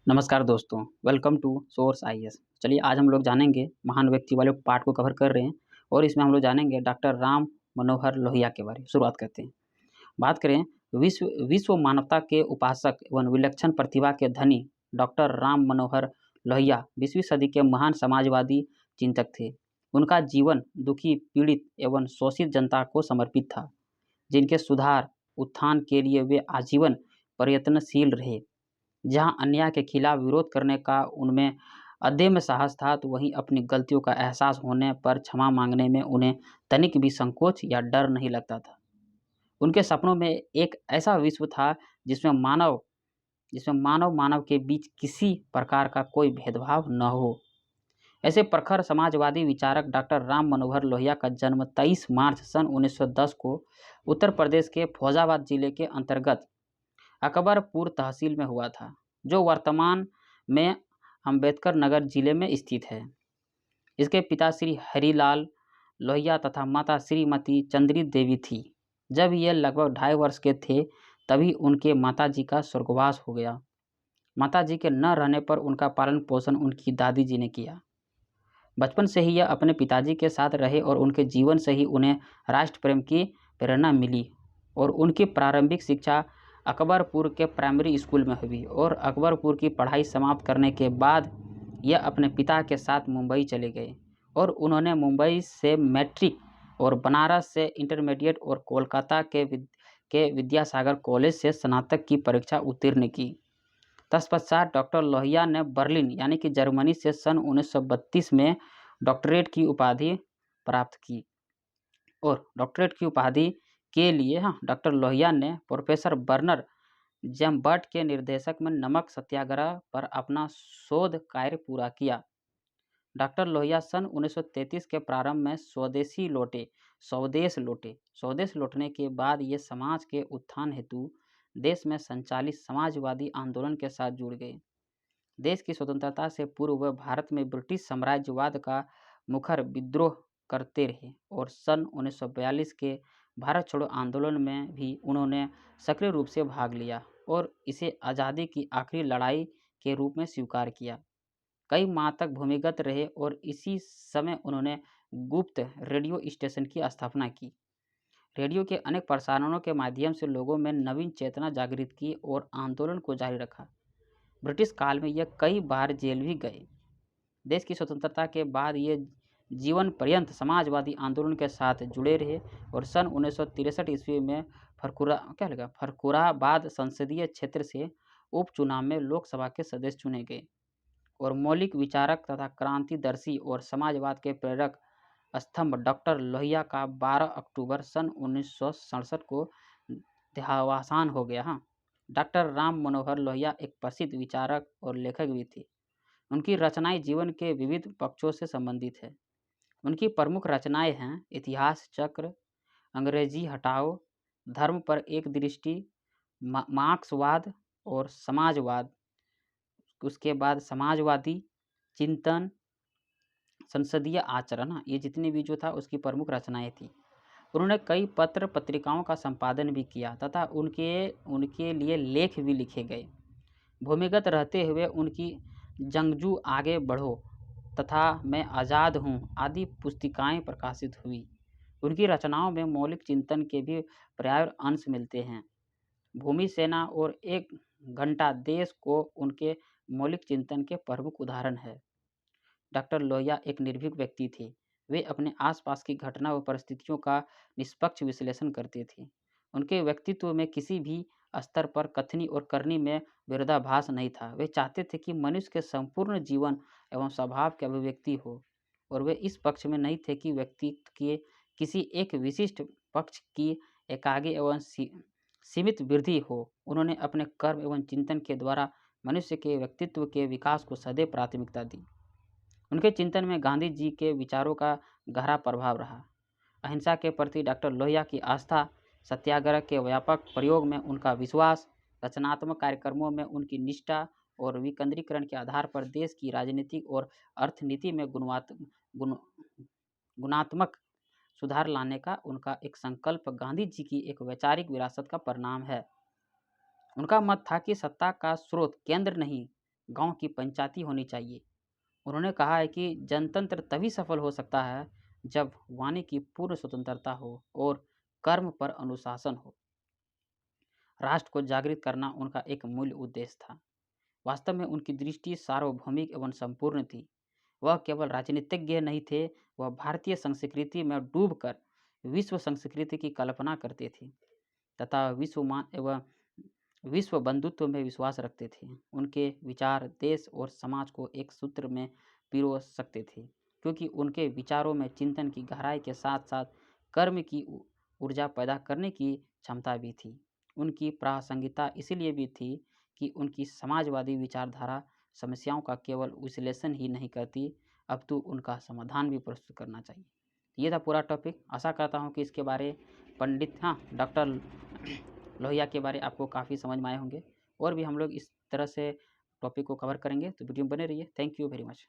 नमस्कार दोस्तों, welcome to source IAS. चलिए आज हम लोग जानेंगे महान व्यक्ति वाले पार्ट को कवर कर रहे हैं और इसमें हम लोग जानेंगे डॉक्टर राम मनोहर लोहिया के बारे में। शुरुआत करते हैं। बात करें विश्व विश्व मानवता के उपासक एवं विलक्षण प्रतिभा के धनी डॉक्टर राम मनोहर लोहिया 20वीं सदी के महान समाजवादी चिंतक थे। उनका जीवन दुखी, पीड़ित एवं शोषित जनता को समर्पित था, जिनके सुधार उत्थान के लिए वे आजीवन प्रयत्नशील रहे। जहाँ अन्याय के खिलाफ विरोध करने का उनमें अदम्य साहस था, तो वहीं अपनी गलतियों का एहसास होने पर क्षमा मांगने में उन्हें तनिक भी संकोच या डर नहीं लगता था। उनके सपनों में एक ऐसा विश्व था जिसमें मानव मानव के बीच किसी प्रकार का कोई भेदभाव न हो। ऐसे प्रखर समाजवादी विचारक डॉक्टर राम मनोहर लोहिया का जन्म 23 मार्च सन 1910 को उत्तर प्रदेश के फैजाबाद जिले के अंतर्गत अकबरपुर तहसील में हुआ था, जो वर्तमान में अम्बेडकर नगर जिले में स्थित है। इसके पिता श्री हरिलाल लोहिया तथा माता श्रीमती चंद्री देवी थी। जब ये लगभग 2.5 वर्ष के थे, तभी उनके माताजी का स्वर्गवास हो गया। माताजी के न रहने पर उनका पालन पोषण उनकी दादी जी ने किया। बचपन से ही यह अपने पिताजी के साथ रहे और उनके जीवन से ही उन्हें राष्ट्र प्रेम की प्रेरणा मिली और उनकी प्रारंभिक शिक्षा अकबरपुर के प्राइमरी स्कूल में हुई और अकबरपुर की पढ़ाई समाप्त करने के बाद यह अपने पिता के साथ मुंबई चले गए और उन्होंने मुंबई से मैट्रिक और बनारस से इंटरमीडिएट और कोलकाता के विद्यासागर कॉलेज से स्नातक की परीक्षा उत्तीर्ण की। तत्पश्चात डॉक्टर लोहिया ने बर्लिन यानी कि जर्मनी से सन 1932 में डॉक्टरेट की उपाधि प्राप्त की और डॉक्टरेट की उपाधि के लिए डॉक्टर लोहिया ने प्रोफेसर बर्नर जैम्बर्ट के निर्देशक में नमक सत्याग्रह पर अपना शोध कार्य पूरा किया। डॉक्टर लोहिया सन 1933 के प्रारंभ में स्वदेश लौटने के बाद ये समाज के उत्थान हेतु देश में संचालित समाजवादी आंदोलन के साथ जुड़ गए। देश की स्वतंत्रता से पूर्व वह भारत में ब्रिटिश साम्राज्यवाद का मुखर विद्रोह करते रहे और सन 1942 के भारत छोड़ो आंदोलन में भी उन्होंने सक्रिय रूप से भाग लिया और इसे आज़ादी की आखिरी लड़ाई के रूप में स्वीकार किया। कई माह तक भूमिगत रहे और इसी समय उन्होंने गुप्त रेडियो स्टेशन की स्थापना की। रेडियो के अनेक प्रसारणों के माध्यम से लोगों में नवीन चेतना जागृत की और आंदोलन को जारी रखा। ब्रिटिश काल में यह कई बार जेल भी गए। देश की स्वतंत्रता के बाद ये जीवन पर्यंत समाजवादी आंदोलन के साथ जुड़े रहे और सन 1963 ईस्वी में फर्रुखाबाद संसदीय क्षेत्र से उपचुनाव में लोकसभा के सदस्य चुने गए और मौलिक विचारक तथा क्रांतिदर्शी और समाजवाद के प्रेरक स्तंभ डॉक्टर लोहिया का 12 अक्टूबर सन 1967 को देहावसान हो गया। डॉक्टर राम मनोहर लोहिया एक प्रसिद्ध विचारक और लेखक भी थे। उनकी रचनाएं जीवन के विविध पक्षों से संबंधित है। उनकी प्रमुख रचनाएं हैं इतिहास चक्र, अंग्रेजी हटाओ, धर्म पर एक दृष्टि, मार्क्सवाद और समाजवाद। उसके बाद समाजवादी चिंतन, संसदीय आचरण, ये जितने भी जो था उसकी प्रमुख रचनाएं थी। उन्होंने कई पत्र पत्रिकाओं का संपादन भी किया तथा उनके लिए लेख भी लिखे गए। भूमिगत रहते हुए उनकी जंगजू आगे बढ़ो तथा मैं आज़ाद हूँ आदि पुस्तिकाएं प्रकाशित हुई। उनकी रचनाओं में मौलिक चिंतन के भी पर्याप्त अंश मिलते हैं। भूमि सेना और एक घंटा देश को उनके मौलिक चिंतन के प्रमुख उदाहरण है। डॉक्टर लोहिया एक निर्भीक व्यक्ति थे। वे अपने आसपास की घटना व परिस्थितियों का निष्पक्ष विश्लेषण करते थे। उनके व्यक्तित्व में किसी भी स्तर पर कथनी और करनी में विरोधाभास नहीं था। वे चाहते थे कि मनुष्य के संपूर्ण जीवन एवं स्वभाव की अभिव्यक्ति हो और वे इस पक्ष में नहीं थे कि व्यक्तित्व के किसी एक विशिष्ट पक्ष की एकाग्र एवं सीमित वृद्धि हो। उन्होंने अपने कर्म एवं चिंतन के द्वारा मनुष्य के व्यक्तित्व के विकास को सदैव प्राथमिकता दी। उनके चिंतन में गांधी जी के विचारों का गहरा प्रभाव रहा। अहिंसा के प्रति डॉक्टर लोहिया की आस्था, सत्याग्रह के व्यापक प्रयोग में उनका विश्वास, रचनात्मक कार्यक्रमों में उनकी निष्ठा और विकेंद्रीकरण के आधार पर देश की राजनीतिक और अर्थनीति में गुणात्मक सुधार लाने का उनका एक संकल्प गांधी जी की एक वैचारिक विरासत का परिणाम है। उनका मत था कि सत्ता का स्रोत केंद्र नहीं गांव की पंचायती होनी चाहिए। उन्होंने कहा है कि जनतंत्र तभी सफल हो सकता है जब वाणी की पूर्ण स्वतंत्रता हो और कर्म पर अनुशासन हो। राष्ट्र को जागृत करना उनका एक मूल उद्देश्य था। वास्तव में उनकी दृष्टि सार्वभौमिक एवं संपूर्ण थी। वह केवल राजनीतिज्ञ नहीं थे, वह भारतीय संस्कृति में डूबकर विश्व संस्कृति की कल्पना करते थे तथा विश्व बंधुत्व में विश्वास रखते थे। उनके विचार देश और समाज को एक सूत्र में पिरो सकते थे, क्योंकि उनके विचारों में चिंतन की गहराई के साथ साथ कर्म की ऊर्जा पैदा करने की क्षमता भी थी। उनकी प्रासंगिकता इसीलिए भी थी कि उनकी समाजवादी विचारधारा समस्याओं का केवल विश्लेषण ही नहीं करती, अपितु उनका समाधान भी प्रस्तुत करना चाहिए। ये था पूरा टॉपिक। आशा करता हूँ कि इसके बारे डॉक्टर लोहिया के बारे आपको काफ़ी समझ में आए होंगे, और भी हम लोग इस तरह से टॉपिक को कवर करेंगे, तो वीडियो में बने रहिए। Thank you very much.